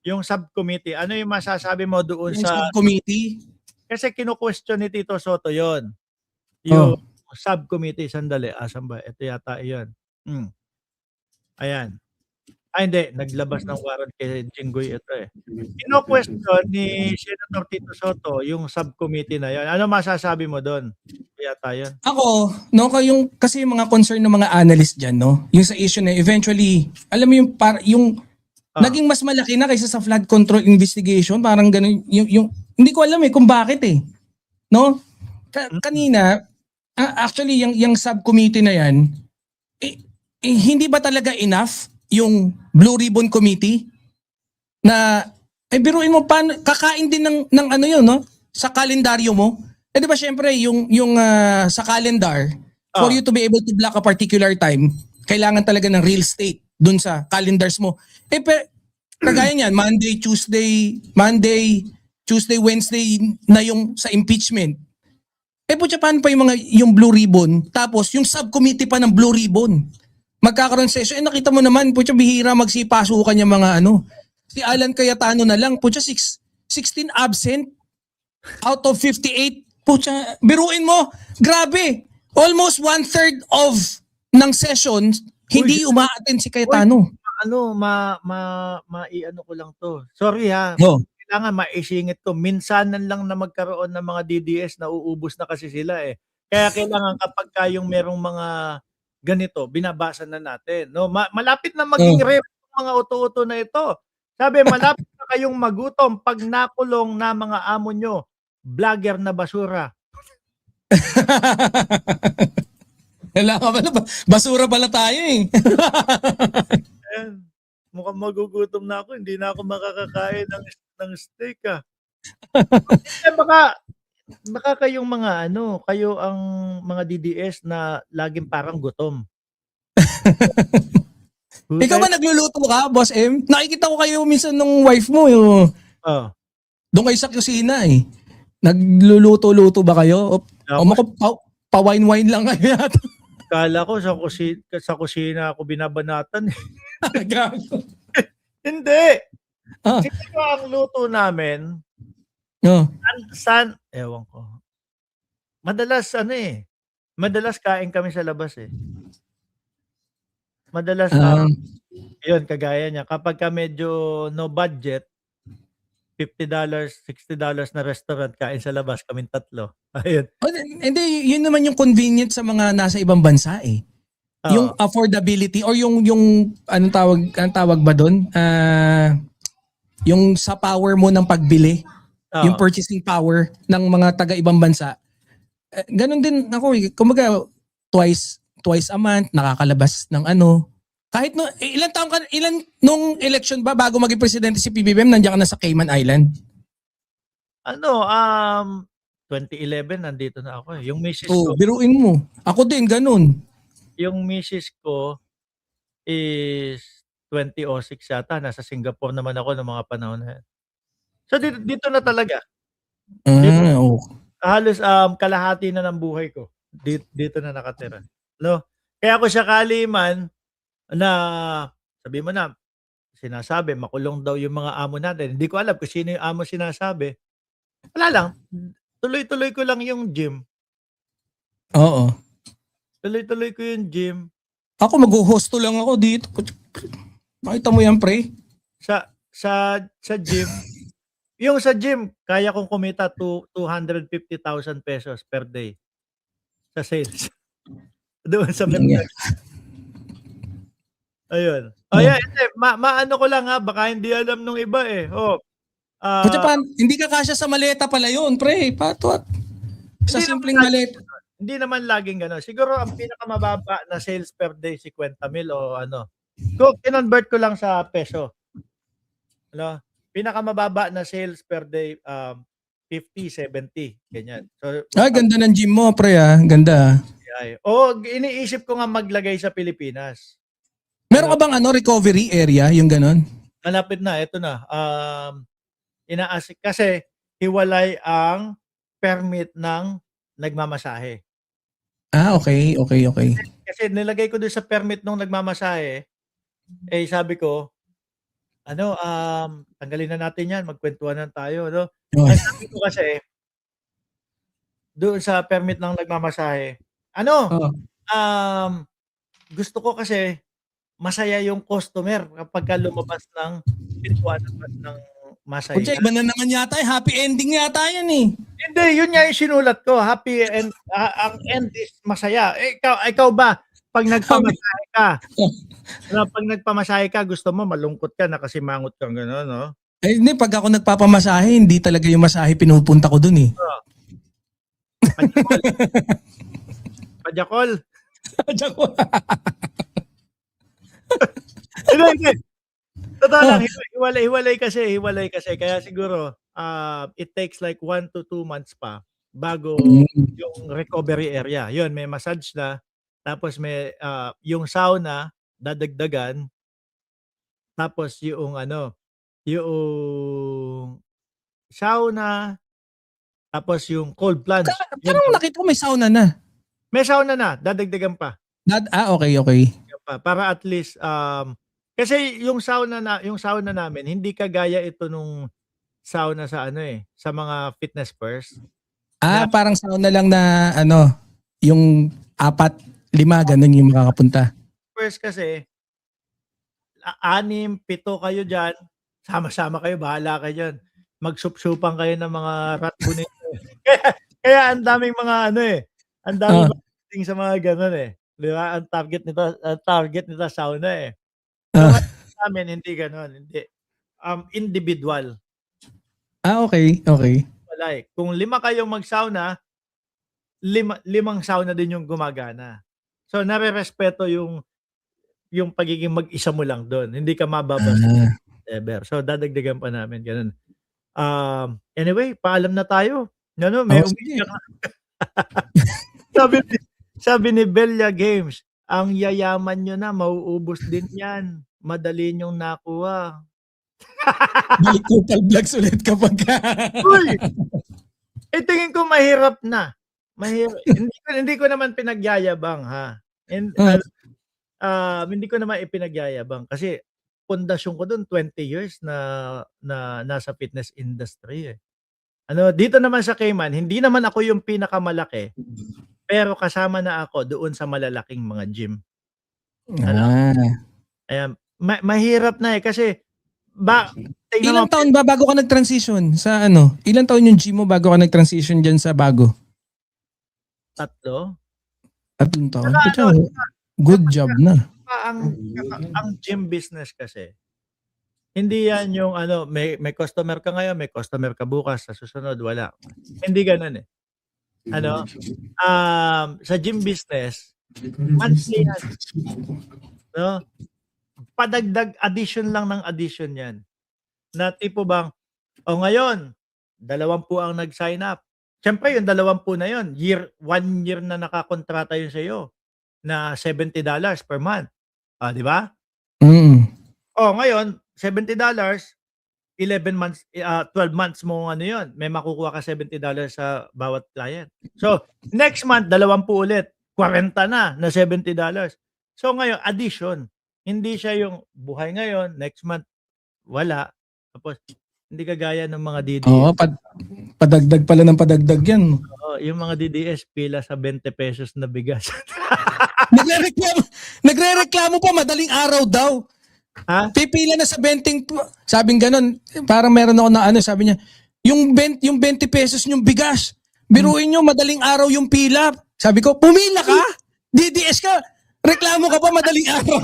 yung subcommittee, ano yung masasabi mo doon Yung sa... subcommittee? Kasi kinu-question ni Tito Soto yon. Oh. Yung subcommittee, sandali. Asan ba? Ito yata yun. Ayan. Hindi. Naglabas ng warrant kay Jinggoy ito eh. Kino-question ni Senator Tito Soto yung subcommittee na yun. Ano masasabi mo doon? Yata yun. Ako, no, kasi yung mga concern ng mga analyst dyan, no, yung sa issue na eventually, alam mo yung naging mas malaki na kaysa sa flood control investigation, parang ganun, yung hindi ko alam kung bakit no? Kanina, actually, yung subcommittee na yan, hindi ba talaga enough yung Blue Ribbon Committee na, biruin mo, kakain din ng ano yun, no? Sa kalendaryo mo. Di ba syempre, yung sa calendar, for you to be able to block a particular time, kailangan talaga ng real estate dun sa calendars mo. Kagaya niyan, Monday, Tuesday, Wednesday na yung sa impeachment. Putya, paano pa yung Blue Ribbon? Tapos yung subcommittee pa ng Blue Ribbon. Magkakaroon session. Nakita mo naman, putya, bihira magsipasukan yung mga ano. Si Alan Cayetano na lang, putya, 16 absent out of 58. Putya, biruin mo, grabe. Almost 1/3 of ng session, hindi uma-attend si Cayetano. Iano ko lang to. Sorry ha. No. Kailangan maisingit ko. Minsanan lang na magkaroon ng mga DDS na uubos na kasi sila eh. Kaya kailangan kapag yung merong mga ganito, binabasa na natin. No? Malapit na maging rep mga uto-uto na ito. Sabi, malapit na kayong magutom pag nakulong na mga amo nyo. Vlogger na basura. Basura pala tayo eh. Mukhang magugutom na ako. Hindi na ako makakakain ng steak baka kayong mga kayo ang mga DDS na laging parang gutom. Ikaw ba nagluluto ka, Boss M? Nakikita ko kayo minsan nung wife mo. Doon kayo sa kusina eh. Nagluluto-luto ba kayo? Pa wine-wine lang kayo yata. Kala ko sa kusina ako binabanatan. Hindi. Siguro ang luto namin, ewan ko. Madalas kain kami sa labas eh. Madalas, yun, kagaya niya. Kapag ka medyo no budget, $50, $60 na restaurant, kain sa labas, kaming tatlo. Ayun. Hindi, yun naman yung convenient sa mga nasa ibang bansa eh. Yung affordability or yung anong tawag ba doon? Yung sa power mo ng pagbili, yung purchasing power ng mga taga ibang bansa. Ganon din ako eh. Kumaga twice a month nakakalabas ng ano. Kahit ilan nung election ba bago maging presidente si PBBM, nandiyan ka na sa Cayman Island? 2011 nandito na ako eh. Yung misis ko. Biruin mo. Ako din ganun. Yung misis ko is 2006 yata. Nasa Singapore naman ako ng mga panahon na yan. So dito na talaga. Halos kalahati na ng buhay ko. Dito na nakatira. No? Kaya ako sakali man na sabi mo na sinasabi makulong daw yung mga amo natin. Hindi ko alam kung sino yung amo sinasabi. Wala lang. Tuloy-tuloy ko lang yung gym. Oo. Tuloy-tuloy ko yung gym. Ako mag-hosto lang ako dito. Makita mo yan, pre? Sa gym. Yung sa gym, kaya kong kumita 250,000 pesos per day. Sa sales. Doon sa mercado. Ayun. Maano ko lang baka hindi alam nung iba eh. Hindi ka kasya sa maleta pala yun, pre. Patwat. Sa simpleng maleta. Hindi naman laging gano'n. Siguro ang pinakamababa na sales per day, 50,000 o ano. Kung kinonvert ko lang sa peso. Pinakamababa na sales per day, 50, 70. Ganyan. So, ganda ng gym mo, pre Ganda. Iniisip ko nga maglagay sa Pilipinas. Meron ka bang recovery area, yung ganon? Malapit na, ito na. Inaasik kasi hiwalay ang permit ng nagmamasahe. Okay. Kasi nilagay ko doon sa permit nung nagmamasahe, sabi ko, Tanggalin na natin 'yan, magkwentuhan na tayo 'no. Yun. Ang sabi ko kasi, doon sa permit ng nagmamasahe, Oo. um, gusto ko kasi masaya yung customer kapagka lumabas ng pintuan ng Kutya, masahehan. iba na naman yata, happy ending yata yan eh. Hindi, yun nga yung sinulat ko, happy and ang end is masaya. Ikaw ba 'pag nagpamasahe ka, pag nagpamasahe ka gusto mo malungkot ka, nakasimangot kang gano'n 'no? Eh hindi, pag ako nagpapamasahe, hindi talaga yung masahe pinupunta ko dun eh. Pajakol. Pajakol. Hindi. Totoo lang, hiwalay kasi kaya siguro, it takes like 1 to 2 months pa bago yung recovery area. Yun, may massage na, tapos may, yung sauna dadagdagan, tapos yung sauna, tapos yung cold plunge, yun Parang pa. nakita ko may sauna na. May sauna na, dadagdagan pa. Okay. Para at least, kasi yung sauna namin hindi kagaya ito nung sauna sa sa mga fitness first. Na Parang sauna lang na yung 4, 5 ganun yung makakapunta. first kasi, 6, 7 kayo diyan, sama-sama kayo, bahala kayo diyan. Magsup-supan kayo ng mga rat bonito. Kaya ang daming mga ang daming marketing sa mga gano'n 'di ba? Ang target nito sauna So sa'min hindi gano'n, hindi. Individual. Okay. Wala Kung 5 kayong mag-sauna, 5 sauna din yung gumagana. So narerespeto yung pagiging mag-isa mo lang do'n, hindi ka mababasta ever. So dadagdagan pa namin gano'n. Anyway, paalam na tayo. May Sige. umiiyak na. Sabi ni Bella Games, "Ang yayaman niyo na mauubos din 'yan, madali niyong nakuha." Balik Kupal Vlogs ulit kapagka. Uy! Tingin ko mahirap na. Hindi ko naman pinagyayabang ha. Hindi ko naman ipinagyayabang kasi pundasyon ko dun 20 years na nasa fitness industry dito naman sa Cayman, hindi naman ako yung pinakamalaki, pero kasama na ako doon sa malalaking mga gym. Ayan, mahirap na kasi tingnan Ilang mo, taon ba bago ka nag-transition sa Ilang taon yung gym mo bago ka nag-transition dyan sa bago? 3. 3 taon? Saka Kutya, good job na. ang gym business kasi, hindi yan yung may customer ka ngayon, may customer ka bukas, sa susunod wala. Hindi gano'n sa gym business, monthly yan, 'no? Padagdag, addition lang ng addition yan. Na tipo bang, ngayon 20 ang nag-sign up. Siyempre yung 20 na yun, 1 year na nakakontrata yun sa'yo na $70 per month. 'Di ba? Ngayon $70, 11 months, 12 months mo yun, may makukuha ka $70 sa bawat client. So, next month 20 ulit, 40 na $70. So ngayon addition, hindi siya yung buhay ngayon, next month wala, tapos hindi kagaya ng mga DDS. Oo, padagdag pala ng padagdag yan. Oo, yung mga DDS pila sa 20 pesos na bigas. Nagrereklamo pa, madaling araw daw. Pipila na sa 20, sabing ganun, parang meron ako na sabi niya, yung 20 pesos yung bigas, biruin nyo, madaling araw yung pila. Sabi ko, pumila ka? DDS ka? Reklamo ka pa, madaling araw.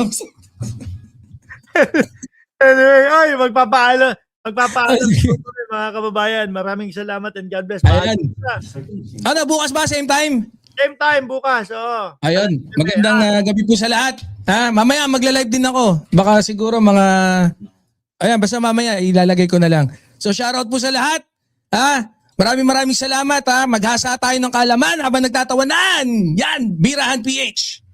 Anyway, magpapaalam mga kababayan. Maraming salamat and God bless. Ayan. Bukas ba? Same time? Same time bukas. Ayun. Magandang gabi po sa lahat. Mamaya magla-live din ako. Baka siguro basta mamaya ilalagay ko na lang. So shoutout po sa lahat. Maraming salamat. Maghasa tayo ng kalaman habang nagtatawanan. Yan, Birahan PH.